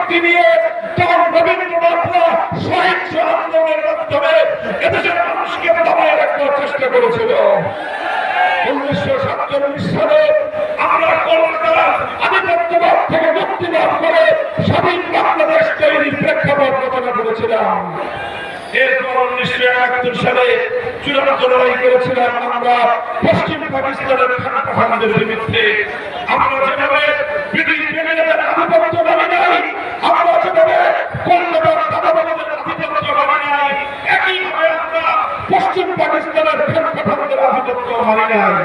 শক্তি নিয়ে তখন রবীন্দ্রনাথরা সহিংস আন্দোলনের মাধ্যমে এদেশের মানুষকে দমায় রাখার চেষ্টা করেছিল। 1947 সালে আমরা কলকাতার আধিপত্যবাদ থেকে মুক্তি লাভ করে স্বাধীন বাংলাদেশ তৈরির প্রেক্ষাপট রচনা করেছিলাম। এরপর 1971 সালে চূড়ান্ত লড়াই করেছিলাম আমরা পশ্চিম পাকিস্তানের খানদের বিরুদ্ধে। আমরা যেভাবে ব্রিটিশ বেঙ্গলের আধিপত্য মানি নাই, আমরা যেভাবে কলকাতার দাদাবাবুদের আধিপত্য মানি নাই, একইভাবে আমরা পশ্চিম পাকিস্তানের খানদের আধিপত্য মানি নাই।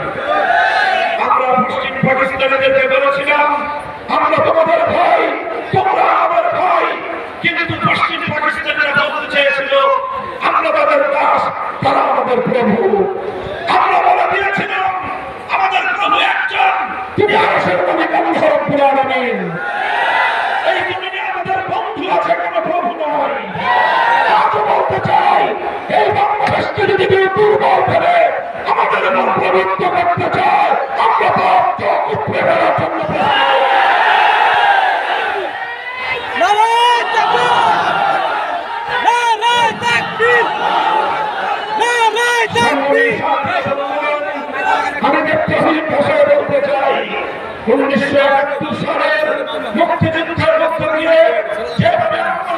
আমরা পশ্চিম পাকিস্তানিদেরকে বলেছিলাম আমরা তোমাদের ভাই, তোমরা আমাদের ভাই, কিন্তু পশ্চিম পাকিস্তানিরা বলতে চেয়েছিল আমরা তাদের দাস, তারা আমাদের প্রভু। আমরা বলে দিয়েছিলাম আমাদের প্রভু একজন, তিনি আরশের মালিক আল্লাহ রাব্বুল আলামিন। এই জমিনে আমাদের বন্ধু আছে, কোনো প্রভু নয়। আজও বলতে চাই এই বাংলাদেশকে যদি কেউ দুর্বল ভেবে আমাদের উপর প্রভুত্ব করতে চায়, আমরা তো উপরে ফেলার জন্য আমি ব্যক্তিহীন ভাষায় বলতে চাই 1971 সালের মুক্তিযুদ্ধের মধ্য দিয়ে যেভাবে আমরা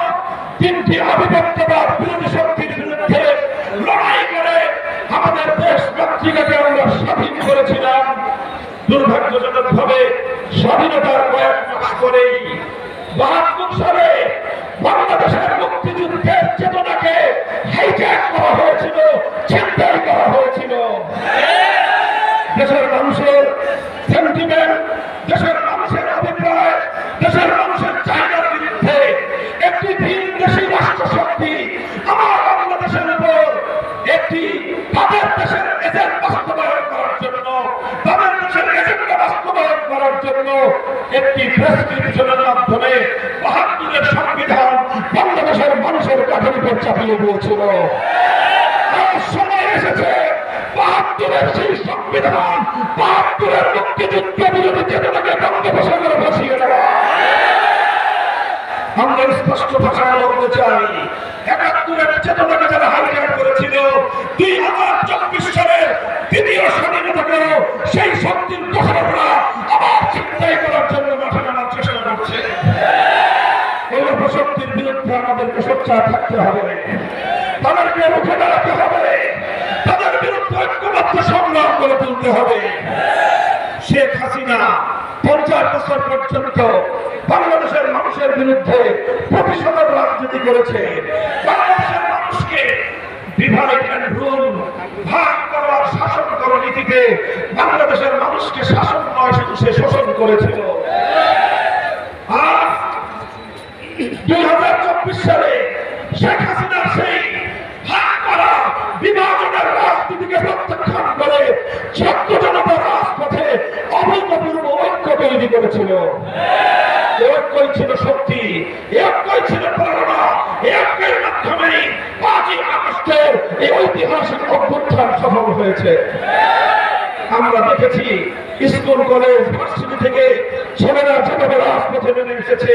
তিনটি আধিপত্যবাদ বিরোধী শক্তির বিরুদ্ধে লড়াই করে আমাদের দেশ মাতৃকাকে আমরা স্বাধীন করেছিলাম, দুর্ভাগ্যজনক ভাবে স্বাধীনতার কয়েক মাস পরেই 72 সালে বাংলাদেশের মুক্তিযুদ্ধের চেতনাকে হাইজ্যাক করা হয়েছিল, ছিনতাই করা হয়েছিল। দেশের মানুষের সেন্টিমেন্ট, দেশের মানুষের অভিপ্রায়, দেশের মানুষের চাহিদার বিরুদ্ধে একটি ভিনদেশী রাষ্ট্র শক্তি আমার বাংলাদেশের উপর একটি তাদের দেশের এজেন্ট বাস্তবায়ন করার জন্য, তাদের দেশের এজেন্ডা বাস্তবায়ন করার জন্য একটি প্রেসক্রিপশনের মাধ্যমে ৭২-এর সংবিধান বাংলাদেশের মানুষের কাঁধের উপর চাপিয়ে দিয়েছিল। সময় এসেছে ৭২-এর সেই সংবিধান, ৭২-এর মুক্তিযুদ্ধ বিরোধী চেতনাকে বঙ্গোপসাগরে ভাসিয়ে দেওয়া। আমরা স্পষ্ট ভাষায় বলতে চাই ৭১-এর চেতনাকে যারা হাইজ্যাক করেছিল ২০২৪ সালের দ্বিতীয় স্বাধীনতাকেও সেই শক্তির দোসররা আবার ছিনতাই করার জন্য মাঠে নামার চেষ্টা করছে। এই অপশক্তির বিরুদ্ধে আমাদেরকে সোচ্চার থাকতে হবে, তাদেরকে রুখে দাঁড়াতে হবে, তাদের বিরুদ্ধে ঐক্যবদ্ধ সংগ্রাম করে তুলতে হবে। শেখ হাসিনা ৫০ বছর পর্যন্ত বাংলাদেশের মানুষের বিরুদ্ধে প্রতিশোধের রাজনীতি করেছে। বাংলাদেশের মানুষকে ডিভাইড এন্ড রুল, ভাগ করার শাসন করার নীতিতে বাংলাদেশের মানুষকে শাসন নয় শুধু সে শোষণ করেছিল। আর ২০২৪ সালে শেখ হাসিনার সেই ভাগ করা বিভাজনের রাজনীতিকে প্রত্যাখ্যান করে ছাত্র জনতা রাজপথে অভূতপূর্ব ঐক্য তৈরি করেছিল। ঐক্যই ছিল শক্তি, ঐক্যই ছিল প্রেরণা, ঐক্যের মাধ্যমেই ৫ই আগস্টের এই ঐতিহাসিক অভ্যুত্থান সফল হয়েছে। আমরা দেখেছি স্কুল, কলেজ, ভার্সিটি থেকে ছেলেরা যেভাবে রাজপথে নেমে এসেছে,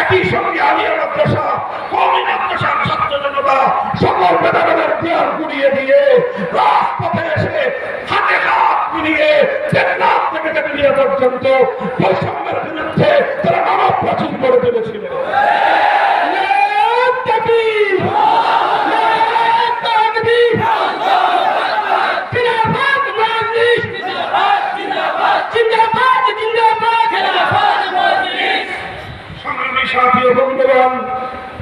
একই সঙ্গে আলিয়া মাদ্রাসা, কওমি মাদ্রাসার ছাত্র জনতা সকল ভেদাভেদের দেয়াল গুড়িয়ে দিয়ে রাজপথে এসে হাতে হাত মিলিয়ে টেকনাফ থেকে তেতুলিয়া পর্যন্ত বৈষম্যের বিরুদ্ধে তারা মানব প্রাচীর করে তুলেছিল। বন্ধুগণ,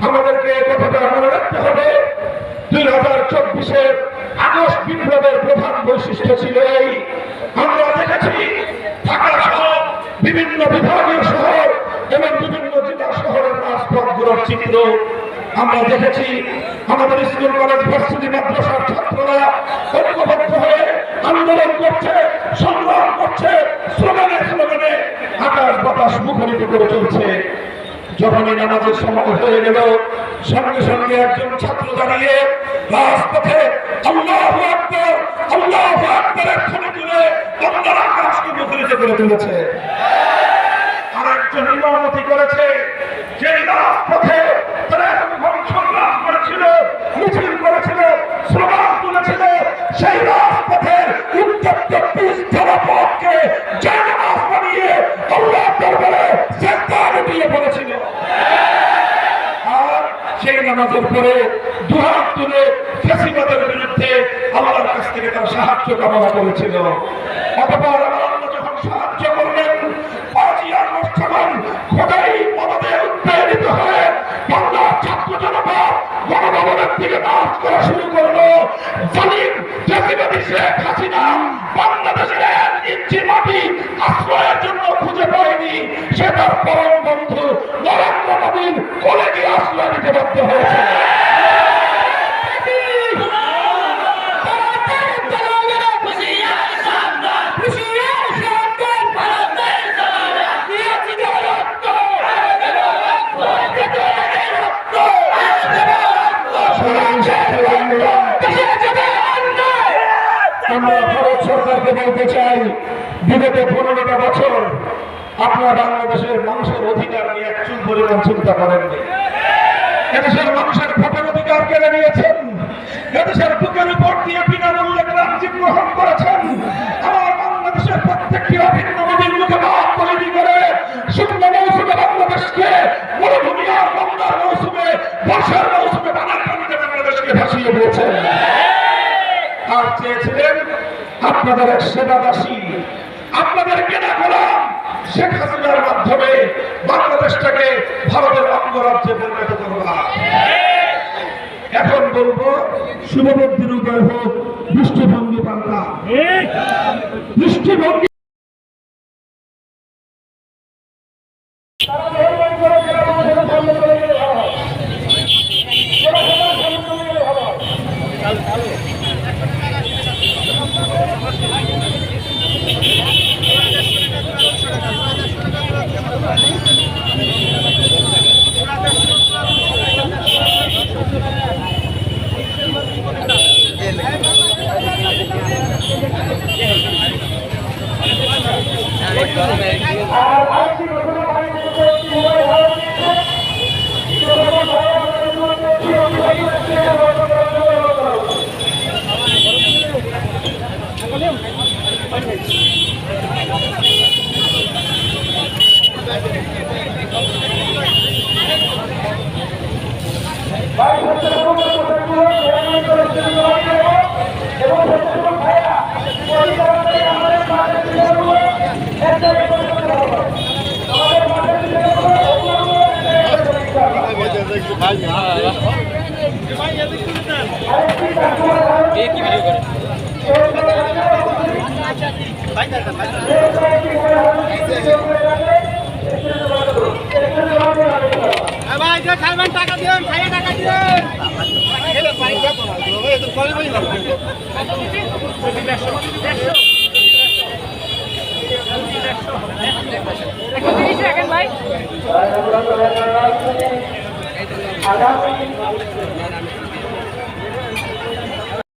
আমাদেরকে কথাটা মনে রাখতে হবে 2024-এর আগস্ট বিপ্লবের প্রধান বৈশিষ্ট্য ছিল এই, আমরা দেখেছি ঢাকা সহ বিভিন্ন বিভাগীয় শহর এবং বিভিন্ন জেলা শহরের রাজপথগুলোর চিত্র আমরা দেখেছি। আমাদের স্কুল, কলেজ, ভার্সিটি, মাদ্রাসার ছাত্ররা ঐক্যবদ্ধ হয়ে আন্দোলন করছে, সংগ্রাম করছে, স্লোগানে স্লোগানে আকাশ বাতাস মুখরিত করে চলছে। যখনই নামাজের সময় হয়ে গেল, সঙ্গে সঙ্গে একজন ছাত্র দাঁড়িয়ে রাজপথে আল্লাহু আকবার, আল্লাহু আকবারের ধ্বনি তুলে বাংলার আকাশকে মুখরিত করে তুলেছে। আরেকজন ইমামতি করেছে, যে আল্লাহর দরবারে সেজদায় লুটিয়ে পড়েছিল। আর সেই নামাজের পরে দুহাত তুলে ফ্যাসিবাদের বিরুদ্ধে আল্লাহর কাছ থেকে তার সাহায্য কামনা করেছিল। অতঃপর আল্লাহ যখন সাহায্য করলেন, পাঁচই আগস্ট যখন খোদাই মদদে উৎপ্রেরিত হয়ে বাংলার ছাত্র জনতা গণভবনের দিকে মার্চ করা শুরু করলো, জালিম ফ্যাসিবাদী শেখ হাসিনা বাংলাদেশের 1 ইঞ্চি মাটি আশ্রয়ের জন্য খুঁজে পায়নি। সে তার পরম বন্ধু নরেন্দ্র মোদীর কোলে গিয়ে আশ্রয় নিতে বাধ্য হয়েছে। আমরা ভারত সরকারকে বলতে চাই, বিগত 15টা বছর আপনারা বাংলাদেশের মানুষের অধিকার নিয়ে এক চুল পরিমাণ চিন্তা করেননি। এদেশের মানুষের ভোটের অধিকার কেড়ে নিয়েছেন। এদেশের বুকের উপর দিয়ে বিনামূল্যে ক্রান্তি গ্রহণ করেছেন। আমার বাংলাদেশের প্রত্যেকটি অভিন্ন নদীর মুখে বাদ তৈরি করে শুকনো মৌসুমে বাংলাদেশকে মরুভূমি আর গঙ্গার মৌসুমে বর্ষার মৌসুমে বানের পানিতে বাংলাদেশকে ভাসিয়ে দিয়েছেন। আর চেয়েছিলেন আপনাদের এক সেবাদাসী, আপনাদের কেনা গোলাম শেখ হাসিনার মাধ্যমে বাংলাদেশটাকে ভারতের অঙ্গরাজ্যে পরিণত করবা। এখন বলবো, শুভবুদ্ধির উদয় হোক, দৃষ্টিভঙ্গি বাংলা, দৃষ্টিভঙ্গি টাকা দিন, খাইয়ে টাকা দিন। ভাই